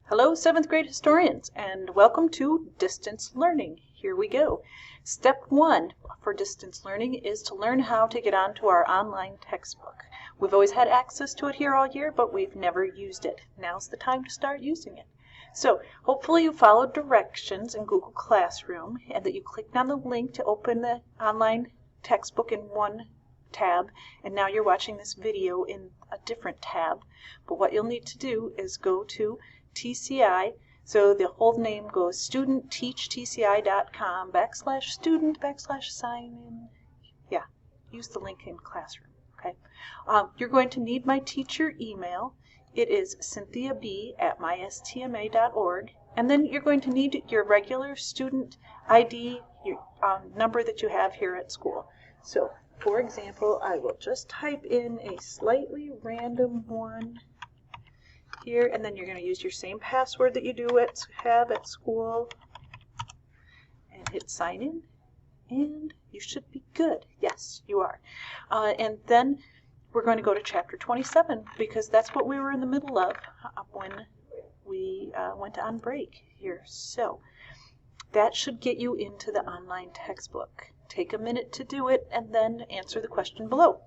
Hello, 7th grade historians, and welcome to Distance Learning. Here we go. Step 1 for distance learning is to learn how to get onto our online textbook. We've always had access to it here all year, but we've never used it. Now's the time to start using it. So hopefully you followed directions in Google Classroom and that you clicked on the link to open the online textbook in one tab, and now you're watching this video in a different tab. But what you'll need to do is go to TCI, so the whole name goes studentteachtci.com/student/sign-in. Yeah, use the link in Classroom, okay? You're going to need my teacher email. It is cynthiab@mystma.org, and then you're going to need your regular student ID, your number that you have here at school. So, for example, I will just type in a slightly random one here, and then you're going to use your same password that you have at school and hit sign in, and you should be good. Yes, you are. And then we're going to go to chapter 27 because that's what we were in the middle of when we went on break here. So that should get you into the online textbook. Take a minute to do it and then answer the question below.